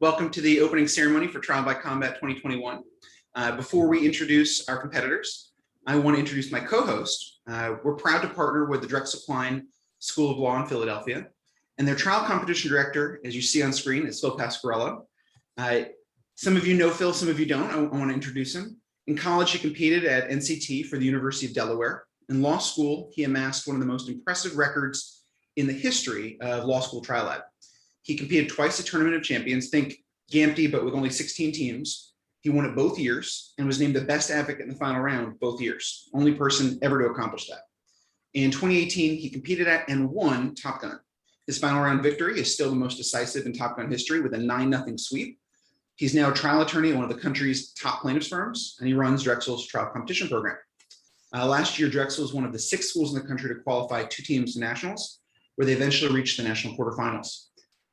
Welcome to the opening ceremony for Trial by Combat 2021. Before we introduce our competitors, I want to introduce my co-host. We're proud to partner with the Drexel Klein School of Law in Philadelphia, and their trial competition director, as you see on screen, is Phil Pasquarello. Some of you know Phil, some of you don't. I want to introduce him. In college, he competed at NCT for the University of Delaware. In law school, he amassed one of the most impressive records in the history of law school trial lab. He competed twice at Tournament of Champions, think GAMTI, but with only 16 teams. He won it both years and was named the best advocate in the final round both years. Only person ever to accomplish that. In 2018, he competed at and won Top Gun. His final round victory is still the most decisive in Top Gun history with a 9-0 sweep. He's now a trial attorney at one of the country's top plaintiffs firms, and he runs Drexel's trial competition program. Last year, Drexel was one of the 6 schools in the country to qualify 2 teams to nationals, where they eventually reached the national quarterfinals.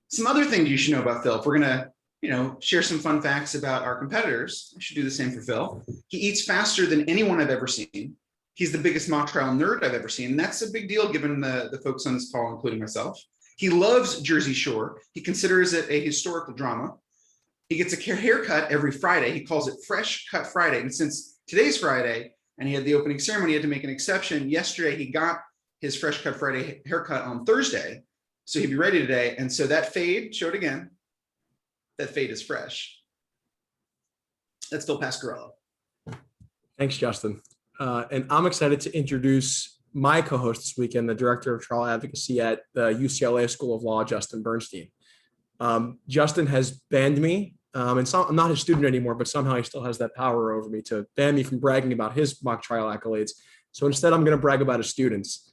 Some other things you should know about Phil. If we're going to, share some fun facts about our competitors, I should do the same for Phil. He eats faster than anyone I've ever seen. He's the biggest mock trial nerd I've ever seen. And that's a big deal given the folks on this call, including myself. He loves Jersey Shore. He considers it a historical drama. He gets a haircut every Friday. He calls it Fresh Cut Friday. And since today's Friday and he had the opening ceremony, he had to make an exception. Yesterday, he got his Fresh Cut Friday haircut on Thursday. So he'd be ready today. And so that fade, show it again. That fade is fresh. That's Phil Pasquarello. Thanks, Justin. And I'm excited to introduce my co-host this weekend, the Director of Trial Advocacy at the UCLA School of Law, Justin Bernstein. Justin has banned me, and I'm not his student anymore, but somehow he still has that power over me to ban me from bragging about his mock trial accolades. So instead, I'm going to brag about his students.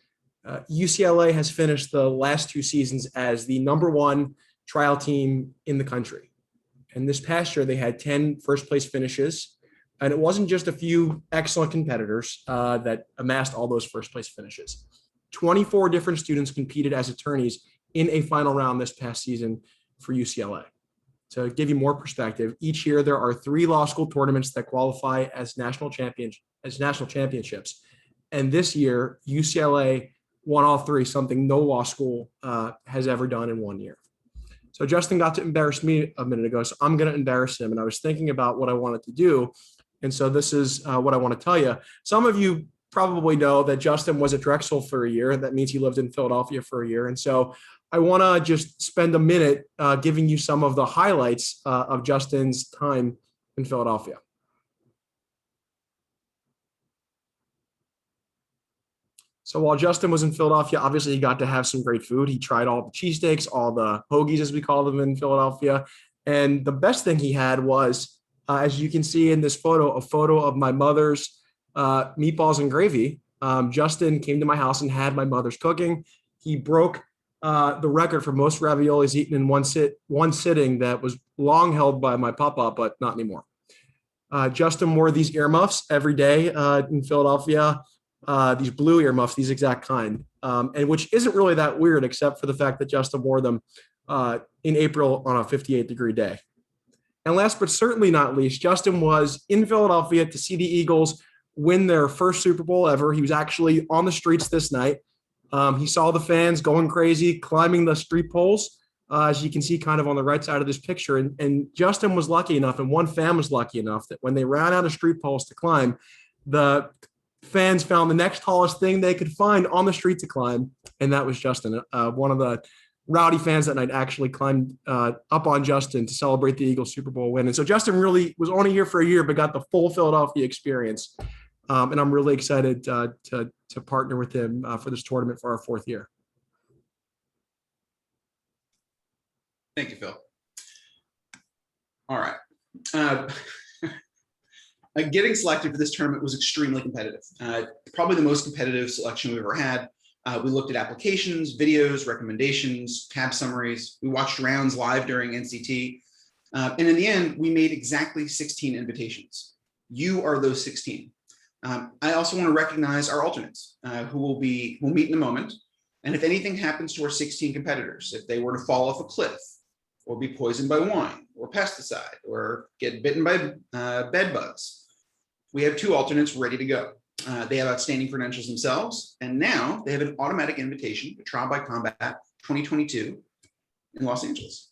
UCLA has finished the last 2 seasons as the #1 trial team in the country. And this past year, they had 10 first place finishes. And it wasn't just a few excellent competitors that amassed all those first place finishes. 24 different students competed as attorneys in a final round this past season for UCLA. To give you more perspective, each year there are 3 law school tournaments that qualify as national championships. And this year, UCLA won all 3, something no law school has ever done in 1 year. So Justin got to embarrass me a minute ago, so I'm going to embarrass him. And I was thinking about what I wanted to do. And so this is what I want to tell you. Some of you probably know that Justin was at Drexel for a year. That means he lived in Philadelphia for a year. And so I want to just spend a minute giving you some of the highlights of Justin's time in Philadelphia. So while Justin was in Philadelphia, obviously he got to have some great food. He tried all the cheesesteaks, all the hoagies, as we call them in Philadelphia. And the best thing he had was, as you can see in this photo, a photo of my mother's meatballs and gravy. Justin came to my house and had my mother's cooking. He broke the record for most raviolis eaten in one sitting that was long held by my papa, but not anymore. Justin wore these earmuffs every day in Philadelphia. These blue earmuffs, these exact kind, and which isn't really that weird, except for the fact that Justin wore them in April on a 58-degree day. And last but certainly not least, Justin was in Philadelphia to see the Eagles win their first Super Bowl ever. He was actually on the streets this night. He saw the fans going crazy, climbing the street poles, as you can see kind of on the right side of this picture. And Justin was lucky enough, and one fan was lucky enough, that when they ran out of street poles to climb, the fans found the next tallest thing they could find on the street to climb, and that was Justin. One of the rowdy fans that night actually climbed up on Justin to celebrate the Eagles Super Bowl win. And so Justin really was only here for a year, but got the full Philadelphia experience. And I'm really excited to partner with him for this tournament for our 4th year. Thank you, Phil. All right. Getting selected for this tournament was extremely competitive. Probably the most competitive selection we've ever had. We looked at applications, videos, recommendations, tab summaries. We watched rounds live during NCT. And in the end, we made exactly 16 invitations. You are those 16. I also want to recognize our alternates who we'll meet in a moment. And if anything happens to our 16 competitors, if they were to fall off a cliff or be poisoned by wine or pesticide or get bitten by bed bugs, we have 2 alternates ready to go. They have outstanding credentials themselves, and now they have an automatic invitation to Trial by Combat 2022 in Los Angeles.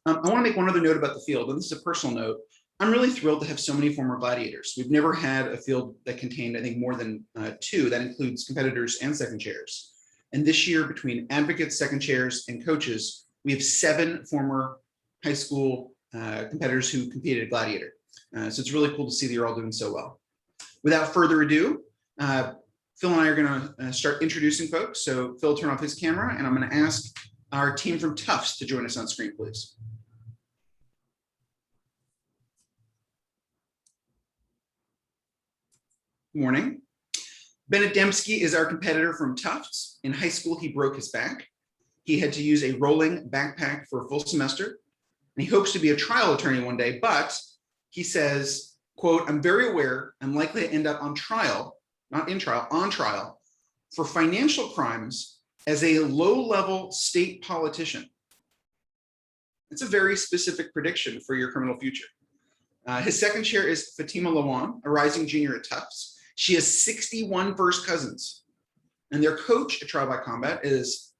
I want to make one other note about the field, and this is a personal note. I'm really thrilled to have so many former gladiators. We've never had a field that contained, I think, more than 2. That includes competitors and second chairs. And this year, between advocates, second chairs, and coaches, we have 7 former high school competitors who competed at Gladiator. So it's really cool to see that you're all doing so well. Without further ado, Phil and I are going to start introducing folks. So Phil, turn off his camera, and I'm going to ask our team from Tufts to join us on screen, please. Morning. Bennett Dembski is our competitor from Tufts. In high school, he broke his back. He had to use a rolling backpack for a full semester, and he hopes to be a trial attorney one day, but he says, quote, "I'm very aware I'm likely to end up on trial, not in trial, on trial, for financial crimes as a low-level state politician." It's a very specific prediction for your criminal future. His second chair is Fatima Lawan, a rising junior at Tufts. She has 61 first cousins. And their coach at Trial by Combat is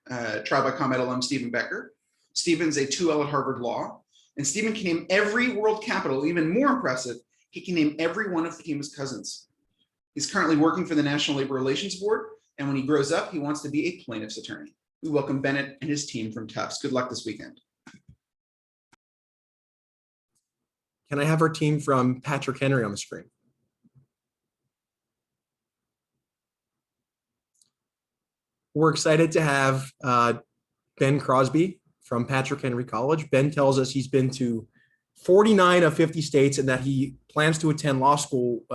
Trial by Combat alum Stephen Becker. Stephen's a 2L at Harvard Law. And Stephen can name every world capital. Even more impressive, he can name every one of Fatima's cousins. He's currently working for the National Labor Relations Board. And when he grows up, he wants to be a plaintiff's attorney. We welcome Bennett and his team from Tufts. Good luck this weekend. Can I have our team from Patrick Henry on the screen? We're excited to have Ben Crosby from Patrick Henry College. Ben tells us he's been to 49 of 50 states and that he plans to attend law school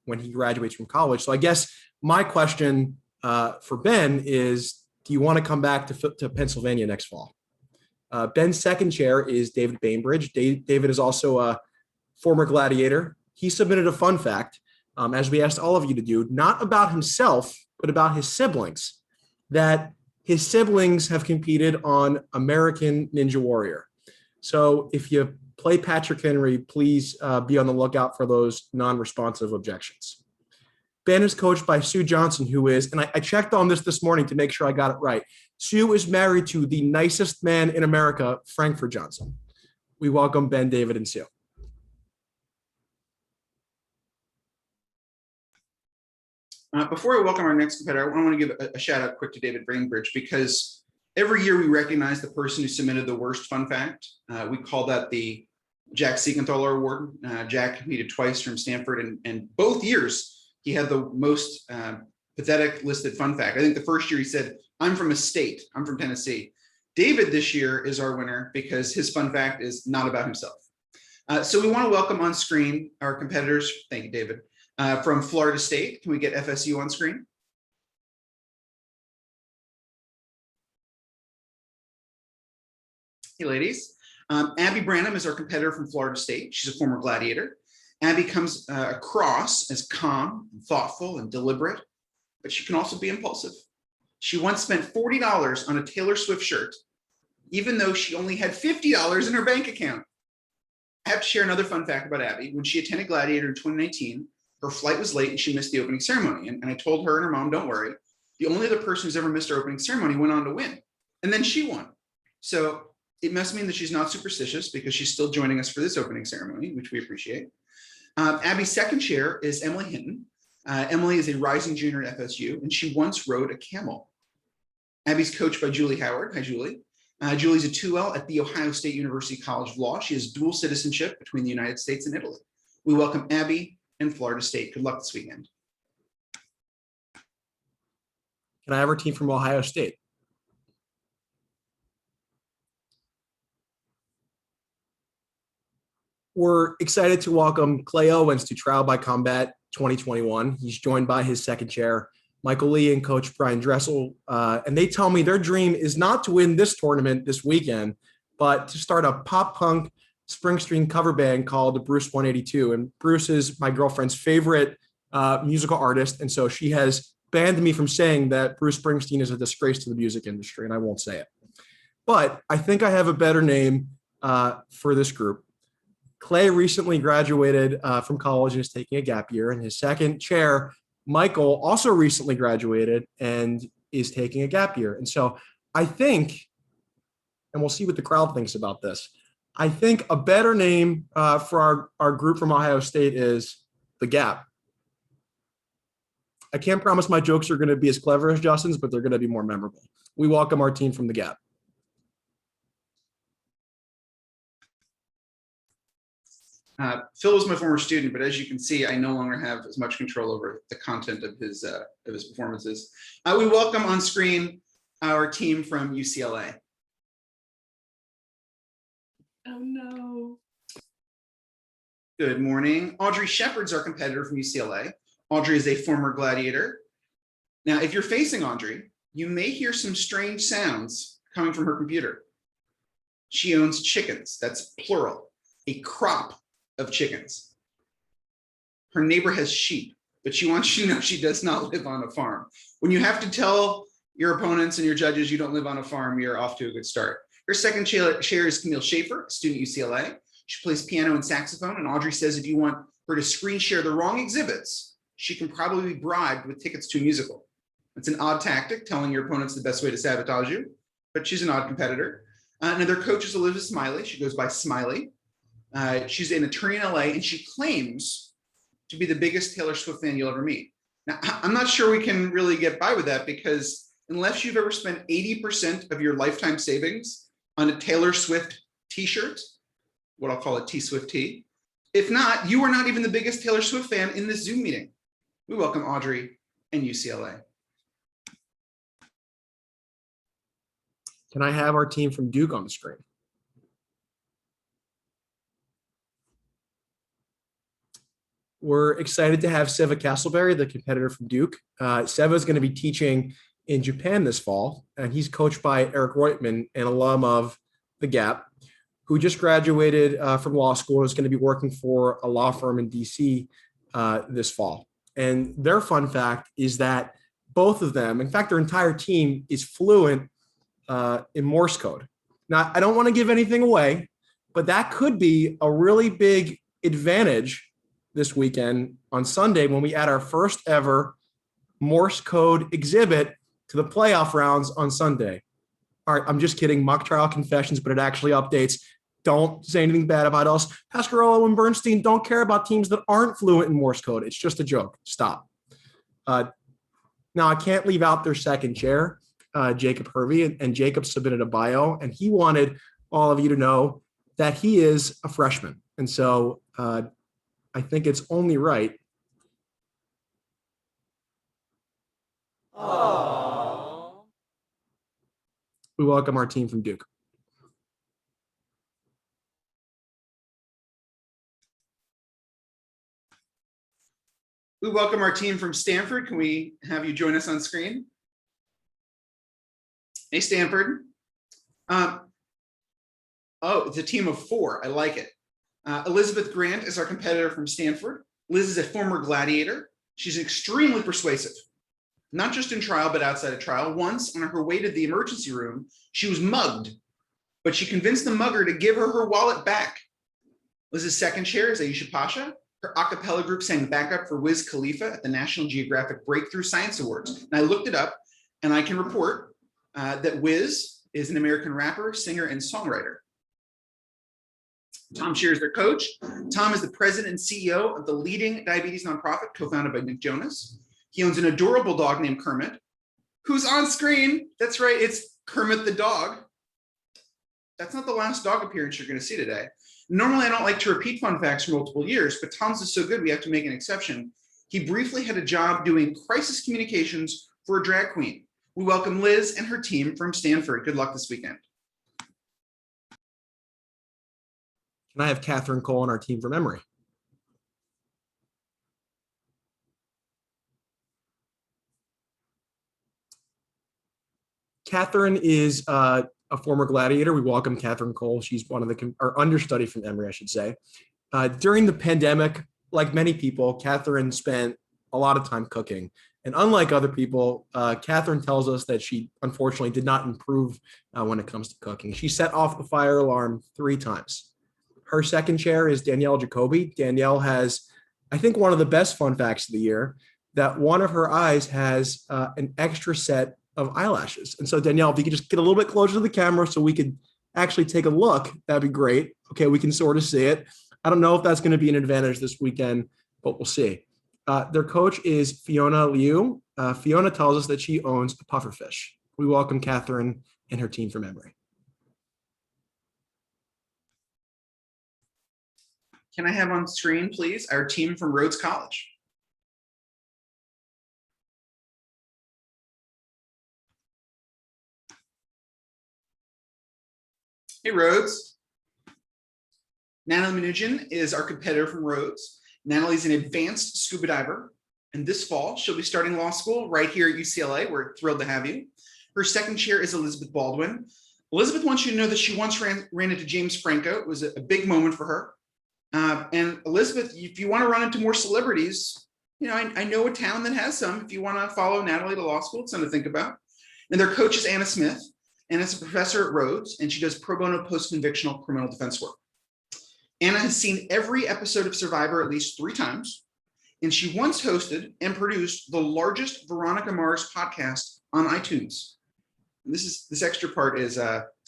when he graduates from college. So I guess my question for Ben is, do you want to come back to Pennsylvania next fall? Ben's second chair is David Bainbridge. David is also a former gladiator. He submitted a fun fact, as we asked all of you to do, not about himself, but about his siblings, that his siblings have competed on American Ninja Warrior. So if you play Patrick Henry, please be on the lookout for those non-responsive objections. Ben is coached by Sue Johnson, who is, and I checked on this morning to make sure I got it right. Sue is married to the nicest man in America, Frankfurt Johnson. We welcome Ben, David, and Sue. Before I welcome our next competitor, I want to give a shout out quick to David Bainbridge, because every year we recognize the person who submitted the worst fun fact. We call that the Jack Siegenthaler Award. Jack competed twice from Stanford, and both years he had the most pathetic listed fun fact. I think the first year he said, "I'm from a state, I'm from Tennessee." David this year is our winner because his fun fact is not about himself. So we want to welcome on screen our competitors. Thank you, David. From Florida State, can we get FSU on screen? Hey, ladies. Abby Branham is our competitor from Florida State. She's a former gladiator. Abby comes across as calm, and thoughtful, and deliberate, but she can also be impulsive. She once spent $40 on a Taylor Swift shirt, even though she only had $50 in her bank account. I have to share another fun fact about Abby. When she attended Gladiator in 2019, her flight was late and she missed the opening ceremony. And I told her and her mom, don't worry. The only other person who's ever missed her opening ceremony went on to win. And then she won. So it must mean that she's not superstitious, because she's still joining us for this opening ceremony, which we appreciate. Abby's second chair is Emily Hinton. Emily is a rising junior at FSU, and she once rode a camel. Abby's coached by Julie Howard. Hi, Julie. Julie's a 2L at The Ohio State University College of Law. She has dual citizenship between the United States and Italy. We welcome Abby and Florida State. Good luck this weekend. Can I have our team from Ohio State? We're excited to welcome Clay Owens to Trial by Combat 2021. He's joined by his second chair, Michael Lee, and Coach Brian Dressel. And they tell me their dream is not to win this tournament this weekend, but to start a pop punk Springsteen cover band called Bruce 182. And Bruce is my girlfriend's favorite musical artist. And so she has banned me from saying that Bruce Springsteen is a disgrace to the music industry, and I won't say it. But I think I have a better name for this group. Clay recently graduated from college and is taking a gap year. And his second chair, Michael, also recently graduated and is taking a gap year. And so I think, and we'll see what the crowd thinks about this, I think a better name for our group from Ohio State is The Gap. I can't promise my jokes are going to be as clever as Justin's, but they're going to be more memorable. We welcome our team from The Gap. Phil was my former student, but as you can see, I no longer have as much control over the content of his performances. We welcome on screen our team from UCLA. Oh no. Good morning. Audrey Shepard's our competitor from UCLA. Audrey is a former Gladiator. Now, if you're facing Audrey, you may hear some strange sounds coming from her computer. She owns chickens, that's plural, a crop of chickens. Her neighbor has sheep, but she wants you to know she does not live on a farm. When you have to tell your opponents and your judges you don't live on a farm, you're off to a good start. Her second chair is Camille Schaefer, a student at UCLA. She plays piano and saxophone, and Audrey says if you want her to screen share the wrong exhibits, she can probably be bribed with tickets to a musical. It's an odd tactic, telling your opponents the best way to sabotage you, but she's an odd competitor. Another coach is Elizabeth Smiley. She goes by Smiley. She's an attorney in LA, and she claims to be the biggest Taylor Swift fan you'll ever meet. Now, I'm not sure we can really get by with that, because unless you've ever spent 80% of your lifetime savings on a Taylor Swift t-shirt, what I'll call a T-Swift tee, if not, you are not even the biggest Taylor Swift fan in this Zoom meeting. We welcome Audrey and UCLA. Can I have our team from Duke on the screen? We're excited to have Seva Castleberry, the competitor from Duke. Seva is going to be teaching in Japan this fall, and he's coached by Eric Reutman, an alum of The Gap, who just graduated from law school and is going to be working for a law firm in DC this fall. And their fun fact is that both of them, in fact, their entire team is fluent in Morse code. Now, I don't want to give anything away, but that could be a really big advantage this weekend on Sunday when we add our first ever Morse code exhibit to the playoff rounds on Sunday. All right, I'm just kidding. Mock trial confessions, but it actually updates. Don't say anything bad about us. Pasquarello and Bernstein don't care about teams that aren't fluent in Morse code. It's just a joke. Stop. Now, I can't leave out their second chair, Jacob Hervey, and Jacob submitted a bio, and he wanted all of you to know that he is a freshman. And so I think it's only right. Aww. We welcome our team from Duke. We welcome our team from Stanford. Can we have you join us on screen? Hey, Stanford. Oh, it's a team of four. I like it. Elizabeth Grant is our competitor from Stanford. Liz is a former Gladiator. She's extremely persuasive, not just in trial, but outside of trial. Once, on her way to the emergency room, she was mugged, but she convinced the mugger to give her her wallet back. Liz's second chair is Aisha Pasha. Her a cappella group sang backup for Wiz Khalifa at the National Geographic Breakthrough Science Awards. And I looked it up, and I can report that Wiz is an American rapper, singer, and songwriter. Tom Shear is their coach. Tom is the president and CEO of the leading diabetes nonprofit, co-founded by Nick Jonas. He owns an adorable dog named Kermit, who's on screen. That's right, it's Kermit the dog. That's not the last dog appearance you're going to see today. Normally, I don't like to repeat fun facts for multiple years, but Tom's is so good, we have to make an exception. He briefly had a job doing crisis communications for a drag queen. We welcome Liz and her team from Stanford. Good luck this weekend. Can I have Catherine Cole on our team from Emory? Catherine is a former Gladiator. We welcome Catherine Cole. She's one of our understudy from Emory, I should say. During the pandemic, like many people, Catherine spent a lot of time cooking. And unlike other people, Catherine tells us that she unfortunately did not improve when it comes to cooking. She set off the fire alarm 3 times. Her second chair is Danielle Jacoby. Danielle has, I think, one of the best fun facts of the year, that one of her eyes has an extra set of eyelashes. And so Danielle, if you could just get a little bit closer to the camera so we could actually take a look, that'd be great. Okay, we can sort of see it. I don't know if that's going to be an advantage this weekend, but we'll see. Their coach is Fiona Liu. Fiona tells us that she owns a pufferfish. We welcome Catherine and her team from Emory. Can I have on screen, please, our team from Rhodes College? Hey, Rhodes. Natalie Mnuchin is our competitor from Rhodes. Natalie's an advanced scuba diver, and this fall she'll be starting law school right here at UCLA. We're thrilled to have you. Her second chair is Elizabeth Baldwin. Elizabeth wants you to know that she once ran into James Franco. It was a big moment for her. And Elizabeth, if you want to run into more celebrities, I know a town that has some. If you want to follow Natalie to law school, it's something to think about. And their coach is Anna Smith, and it's a professor at Rhodes, and she does pro bono post-convictional criminal defense work. Anna has seen every episode of Survivor at least 3 times, and she once hosted and produced the largest Veronica Mars podcast on iTunes. And this extra part is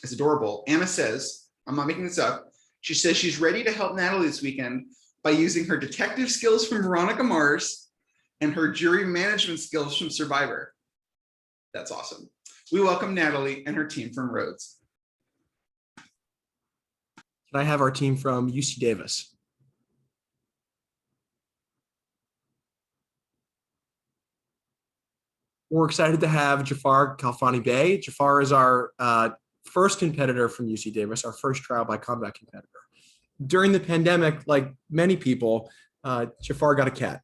adorable. Anna says, I'm not making this up, she says she's ready to help Natalie this weekend by using her detective skills from Veronica Mars and her jury management skills from Survivor. That's awesome. We welcome Natalie and her team from Rhodes. Can I have our team from UC Davis? We're excited to have Jafar Khalfani Bey. Jafar is our first competitor from UC Davis, our first trial by combat competitor. During the pandemic, like many people, Jafar got a cat.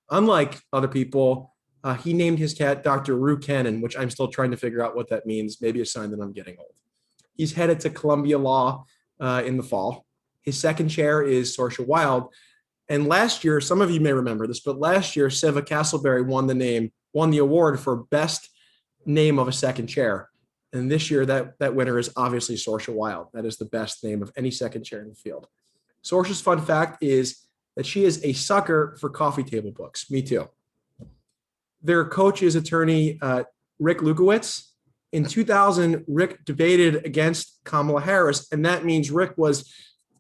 Unlike other people, he named his cat Dr. Rue Cannon, which I'm still trying to figure out what that means, maybe a sign that I'm getting old. He's headed to Columbia Law in the fall. His second chair is Sorsha Wild. And last year, some of you may remember this, but last year, Seva Castleberry won the award for best name of a second chair. And this year, that winner is obviously Sorsha Wild. That is the best name of any second chair in the field. Sorsha's fun fact is that she is a sucker for coffee table books. Me too. Their coach is attorney Rick Lukowitz. In 2000, Rick debated against Kamala Harris, and that means Rick was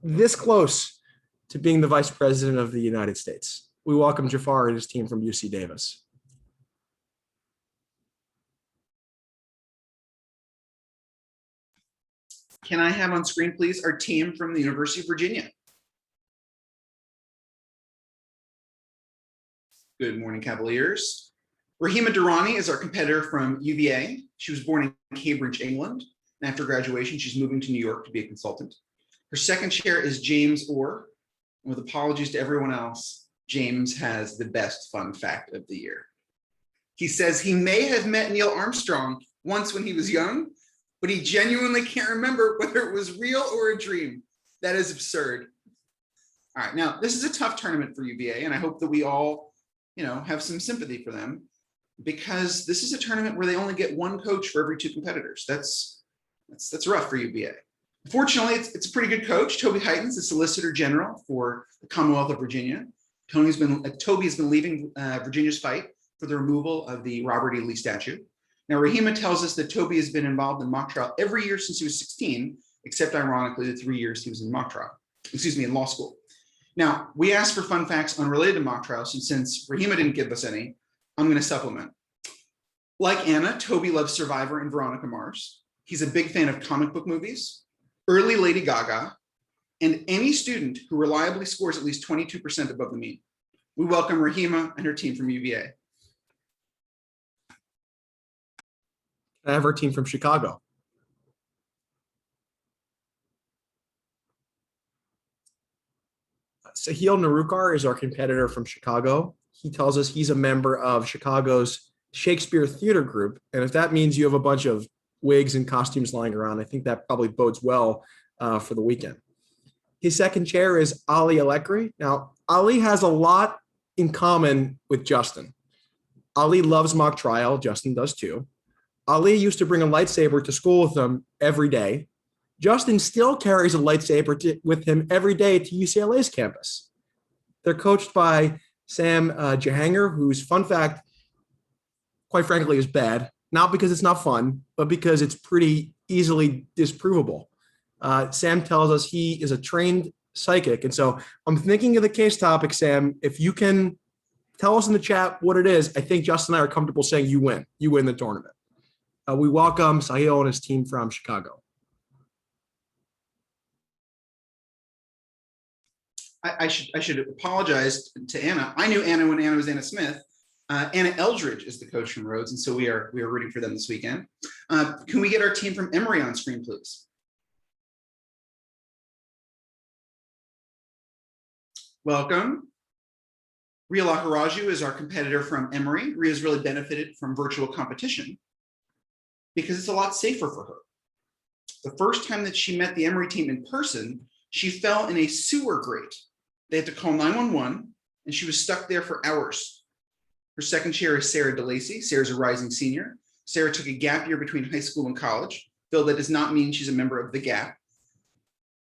this close to being the vice president of the United States. We welcome Jafar and his team from UC Davis. Can I have on screen, please, our team from the University of Virginia? Good morning, Cavaliers. Rahima Durrani is our competitor from UVA. She was born in Cambridge, England. And after graduation, she's moving to New York to be a consultant. Her second chair is James Orr. And with apologies to everyone else, James has the best fun fact of the year. He says he may have met Neil Armstrong once when he was young, but he genuinely can't remember whether it was real or a dream. That is absurd. All right, now this is a tough tournament for UVA, and I hope that we all, have some sympathy for them, because this is a tournament where they only get one coach for every 2 competitors. That's rough for UVA. Fortunately, it's a pretty good coach. Toby Heitens, the Solicitor General for the Commonwealth of Virginia. Toby has been leading Virginia's fight for the removal of the Robert E. Lee statue. Now, Rahima tells us that Toby has been involved in mock trial every year since he was 16, except ironically the 3 years he was in in law school. Now, we asked for fun facts unrelated to mock trials, and since Rahima didn't give us any, I'm going to supplement. Like Anna, Toby loves Survivor and Veronica Mars. He's a big fan of comic book movies, early Lady Gaga, and any student who reliably scores at least 22% above the mean. We welcome Rahima and her team from UVA. I have our team from Chicago. Sahil Narukar is our competitor from Chicago. He tells us he's a member of Chicago's Shakespeare Theater Group. And if that means you have a bunch of wigs and costumes lying around, I think that probably bodes well for the weekend. His second chair is Ali Alekri. Now, Ali has a lot in common with Justin. Ali loves mock trial. Justin does too. Ali used to bring a lightsaber to school with him every day. Justin still carries a lightsaber with him every day to UCLA's campus. They're coached by Sam Jahanger, whose fun fact, quite frankly, is bad. Not because it's not fun, but because it's pretty easily disprovable. Sam tells us he is a trained psychic. And so I'm thinking of the case topic, Sam. If you can tell us in the chat what it is, I think Justin and I are comfortable saying you win. You win the tournament. We welcome Sahil and his team from Chicago. I should apologize to Anna. I knew Anna when Anna was Anna Smith. Anna Eldridge is the coach from Rhodes, and so we are rooting for them this weekend. Can we get our team from Emory on screen, please? Welcome. Ria Laharaju is our competitor from Emory. Ria's really benefited from virtual competition because it's a lot safer for her. The first time that she met the Emory team in person, she fell in a sewer grate. They had to call 911, and she was stuck there for hours. Her second chair is Sarah DeLacy. Sarah's a rising senior. Sarah took a gap year between high school and college, though that does not mean she's a member of the Gap.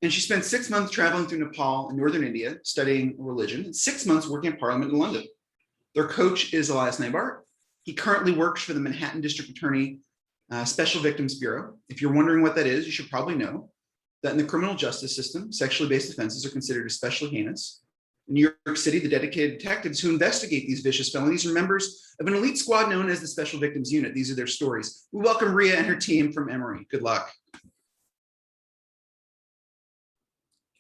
And she spent 6 months traveling through Nepal and northern India, studying religion, and 6 months working in Parliament in London. Their coach is Elias Nybart. He currently works for the Manhattan District Attorney Special Victims Bureau. If you're wondering what that is, you should probably know that in the criminal justice system, sexually based offenses are considered especially heinous. In New York City, the dedicated detectives who investigate these vicious felonies are members of an elite squad known as the Special Victims Unit. These are their stories. We welcome Ria and her team from Emory. Good luck.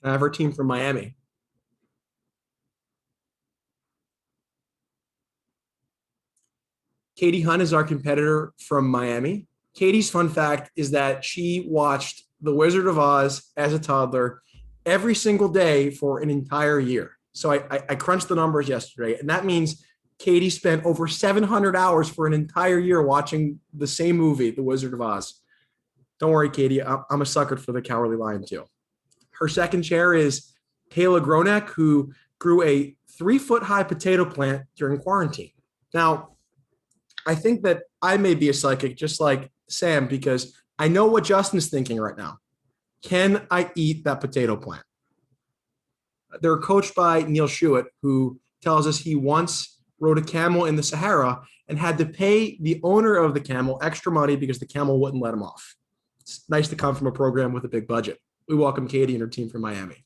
Can I have our team from Miami? Katie Hunt is our competitor from Miami. Katie's fun fact is that she watched The Wizard of Oz as a toddler every single day for an entire year. So I crunched the numbers yesterday, and that means Katie spent over 700 hours for an entire year watching the same movie, The Wizard of Oz. Don't worry, Katie, I'm a sucker for the Cowardly Lion too. Her second chair is Kayla Gronek, who grew a 3-foot-high potato plant during quarantine. Now, I think that I may be a psychic just like Sam, because I know what Justin's thinking right now. Can I eat that potato plant? They're coached by Neil Schuett, who tells us he once rode a camel in the Sahara and had to pay the owner of the camel extra money because the camel wouldn't let him off. It's nice to come from a program with a big budget. We welcome Katie and her team from Miami.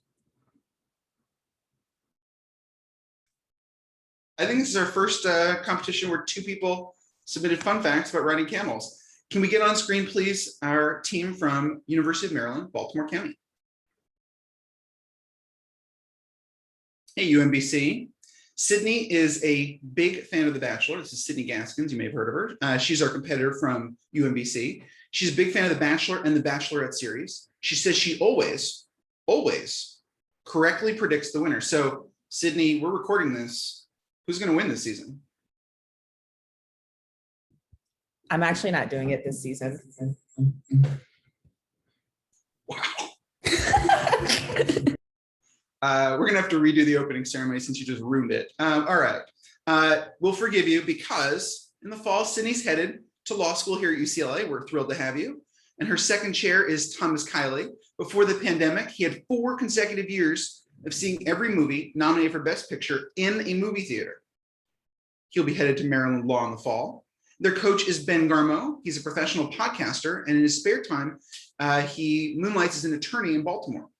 I think this is our first competition where 2 people submitted fun facts about riding camels. Can we get on screen, please, our team from University of Maryland, Baltimore County? Hey, UMBC. Sydney is a big fan of The Bachelor. This is Sydney Gaskins. You may have heard of her. She's our competitor from UMBC. She's a big fan of The Bachelor and The Bachelorette series. She says she always correctly predicts the winner. So, Sydney, we're recording this. Who's going to win this season? I'm actually not doing it this season. Wow. We're gonna have to redo the opening ceremony since you just ruined it. All right, we'll forgive you because in the fall, Sydney's headed to law school here at UCLA. We're thrilled to have you. And her second chair is Thomas Kiley. Before the pandemic, he had 4 consecutive years of seeing every movie nominated for Best Picture in a movie theater. He'll be headed to Maryland Law in the fall. Their coach is Ben Garmo. He's a professional podcaster, and in his spare time, he moonlights as an attorney in Baltimore.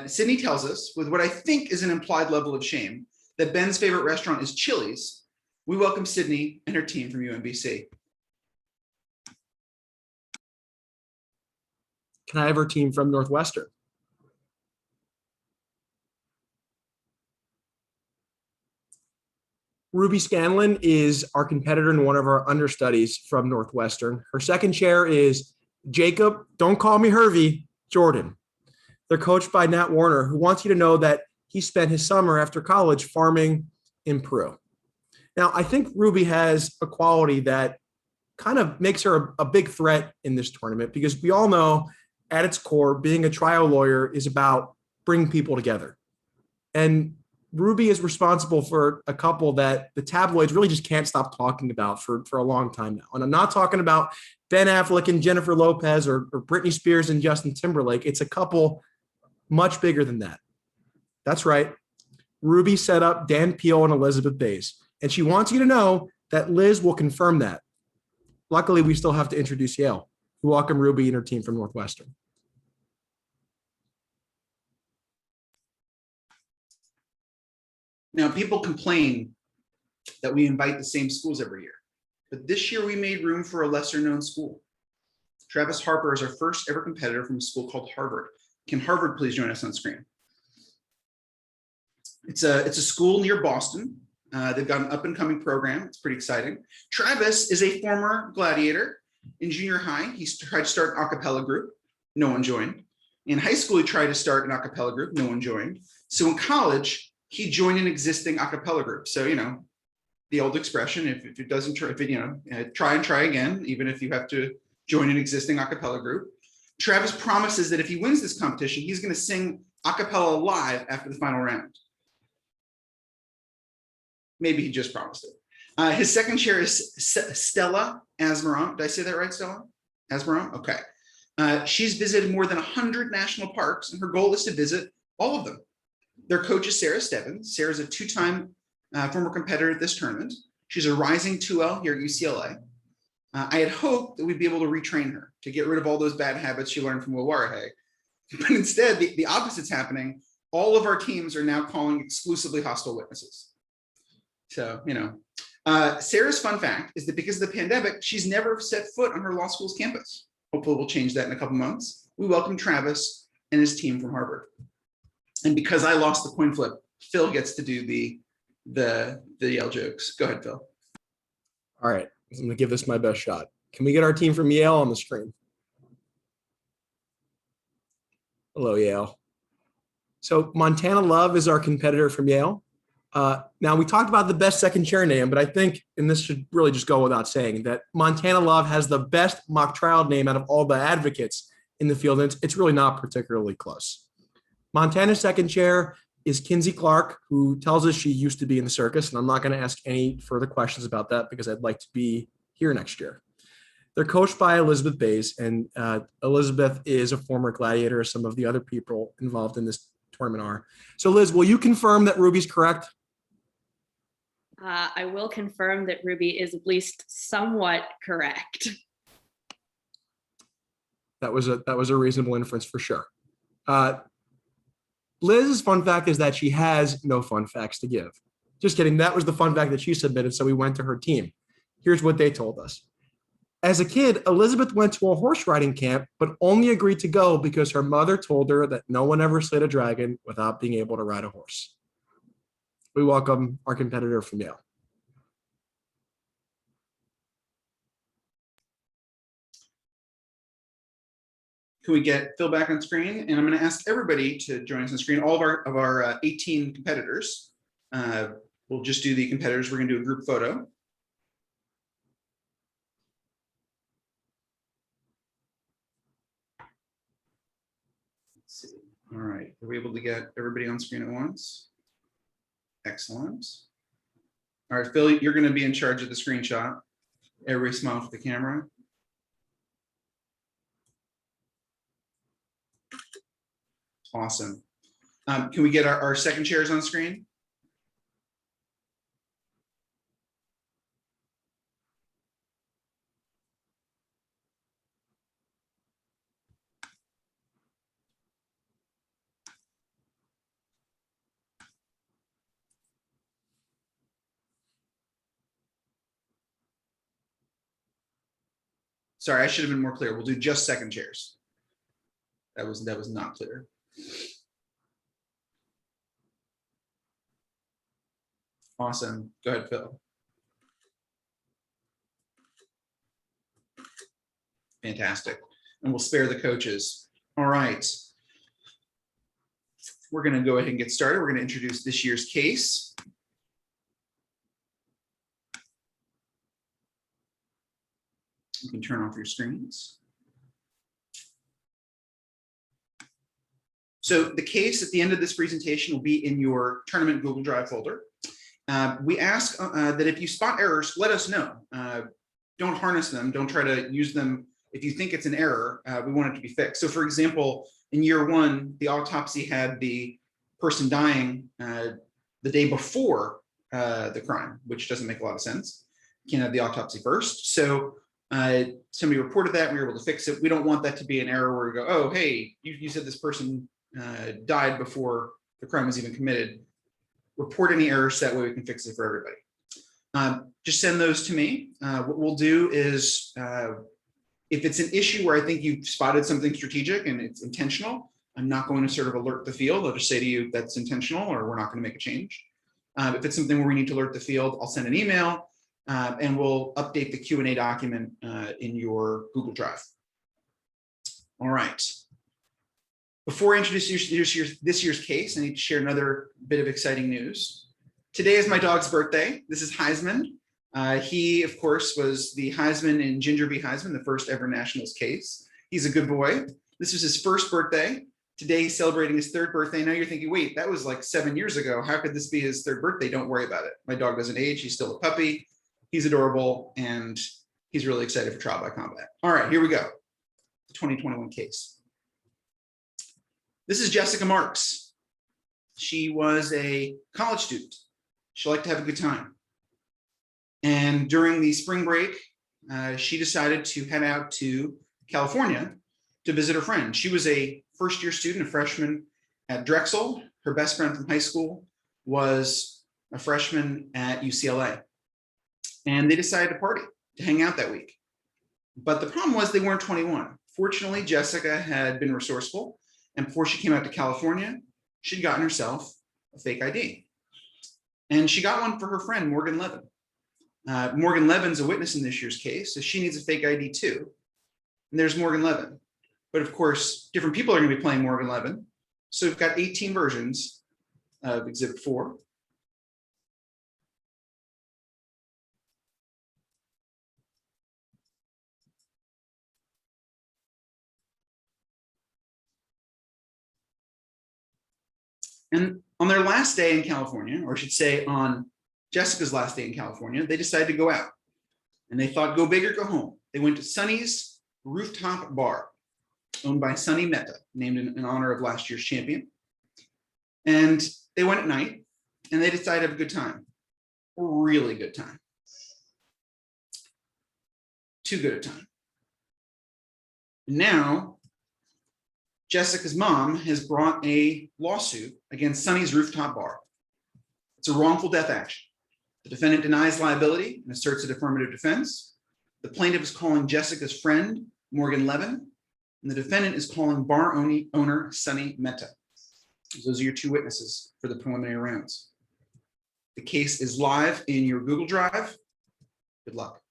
Sydney tells us, with what I think is an implied level of shame, that Ben's favorite restaurant is Chili's. We welcome Sydney and her team from UMBC. Can I have our team from Northwestern? Ruby Scanlon is our competitor and one of our understudies from Northwestern. Her second chair is Jacob, don't call me Hervey, Jordan. They're coached by Nat Warner, who wants you to know that he spent his summer after college farming in Peru. Now, I think Ruby has a quality that kind of makes her a big threat in this tournament, because we all know at its core, being a trial lawyer is about bringing people together. And Ruby is responsible for a couple that the tabloids really just can't stop talking about for a long time now. And I'm not talking about Ben Affleck and Jennifer Lopez or Britney Spears and Justin Timberlake. It's a couple much bigger than that. That's right. Ruby set up Dan Peele and Elizabeth Bays. And she wants you to know that Liz will confirm that. Luckily, we still have to introduce Yale. We welcome Ruby and her team from Northwestern. Now, people complain that we invite the same schools every year, but this year we made room for a lesser known school. Travis Harper is our first ever competitor from a school called Harvard. Can Harvard please join us on screen? It's a school near Boston. They've got an up and coming program. It's pretty exciting. Travis is a former gladiator. In junior high, he tried to start an a cappella group. No one joined. In high school, he tried to start an a cappella group. No one joined. So in college, he joined an existing a cappella group. So, the old expression, if it doesn't try, try and try again, even if you have to join an existing a cappella group. Travis promises that if he wins this competition, he's going to sing a cappella live after the final round. Maybe he just promised it. His second chair is Stella Asmeron. Did I say that right, Stella? Asmeron? Okay. She's visited more than 100 national parks, and her goal is to visit all of them. Their coach is Sarah Stebbins. Sarah's a two-time former competitor at this tournament. She's a rising 2L here at UCLA. I had hoped that we'd be able to retrain her to get rid of all those bad habits she learned from Will Warahay. But instead, the opposite's happening. All of our teams are now calling exclusively hostile witnesses. So, Sarah's fun fact is that because of the pandemic, she's never set foot on her law school's campus. Hopefully we'll change that in a couple months. We welcome Travis and his team from Harvard. And because I lost the coin flip, Phil gets to do the Yale jokes. Go ahead, Phil. All right, I'm going to give this my best shot. Can we get our team from Yale on the screen? Hello, Yale. So Montana Love is our competitor from Yale. Now, we talked about the best second chair name, but I think, and this should really just go without saying, that Montana Love has the best mock trial name out of all the advocates in the field, and it's really not particularly close. Montana's second chair is Kinsey Clark, who tells us she used to be in the circus, and I'm not going to ask any further questions about that because I'd like to be here next year. They're coached by Elizabeth Bays, and Elizabeth is a former gladiator, as some of the other people involved in this tournament are. So Liz, will you confirm that Ruby's correct? I will confirm that Ruby is at least somewhat correct. That was a reasonable inference for sure. Liz's fun fact is that she has no fun facts to give. Just kidding. That was the fun fact that she submitted, so we went to her team. Here's what they told us. As a kid, Elizabeth went to a horse riding camp, but only agreed to go because her mother told her that no one ever slayed a dragon without being able to ride a horse. We welcome our competitor from Yale. Can we get Phil back on screen? And I'm going to ask everybody to join us on screen. All of our 18 competitors. We'll just do the competitors. We're going to do a group photo. Let's see. All right. Are we able to get everybody on screen at once? Excellent. All right, Phil, you're going to be in charge of the screenshot. Everybody smile for the camera. Awesome. Can we get our second chairs on screen? Sorry, I should have been more clear. We'll do just second chairs. That was not clear. Awesome. Go ahead, Phil. Fantastic. And we'll spare the coaches. All right. We're going to go ahead and get started. We're going to introduce this year's case. You can turn off your screens. So the case at the end of this presentation will be in your tournament Google Drive folder. We ask that if you spot errors, let us know. Don't harness them. Don't try to use them. If you think it's an error, we want it to be fixed. So for example, in year one, the autopsy had the person dying the day before the crime, which doesn't make a lot of sense. You can't have the autopsy first. So somebody reported that and we were able to fix it. We don't want that to be an error where we go, oh, hey, you said this person died before the crime was even committed. report any errors, so that way we can fix it for everybody. Just send those to me. What we'll do is, if it's an issue where I think you've spotted something strategic and it's intentional, I'm not going to sort of alert the field. I'll just say to you that's intentional, or we're not going to make a change. If it's something where we need to alert the field, I'll send an email and we'll update the Q&A document in your Google Drive. All right. Before I introduce this year's case, I need to share another bit of exciting news. Today is my dog's birthday. This is Heisman. He, of course, was the Heisman in Ginger B. Heisman, the first ever Nationals case. He's a good boy. This was his first birthday. Today, he's celebrating his third birthday. Now you're thinking, wait, that was like 7 years ago. How could this be his third birthday? Don't worry about it. My dog doesn't age. He's still a puppy. He's adorable, and he's really excited for Trial by Combat. All right, here we go. The 2021 case. This is Jessica Marks. She was a college student. She liked to have a good time. And during the spring break, she decided to head out to California to visit her friend. She was a first-year student, a freshman at Drexel. Her best friend from high school was a freshman at UCLA. And they decided to party, to hang out that week. But the problem was they weren't 21. Fortunately, Jessica had been resourceful. And before she came out to California, she'd gotten herself a fake ID. And she got one for her friend, Morgan Levin. Morgan Levin's a witness in this year's case, so she needs a fake ID too. And there's Morgan Levin. But of course, different people are going to be playing Morgan Levin. So we've got 18 versions of Exhibit 4. And on their last day in California, or I should say on Jessica's last day in California, they decided to go out. And they thought, go big or go home. They went to Sunny's Rooftop Bar, owned by Sunny Mehta, named in honor of last year's champion. And they went at night, and they decided to have a good time, a really good time. Too good a time. Now, Jessica's mom has brought a lawsuit against Sunny's Rooftop Bar. It's a wrongful death action. The defendant denies liability and asserts an affirmative defense. The plaintiff is calling Jessica's friend, Morgan Levin, and the defendant is calling bar owner Sunny Mehta. Those are your two witnesses for the preliminary rounds. The case is live in your Google Drive. Good luck.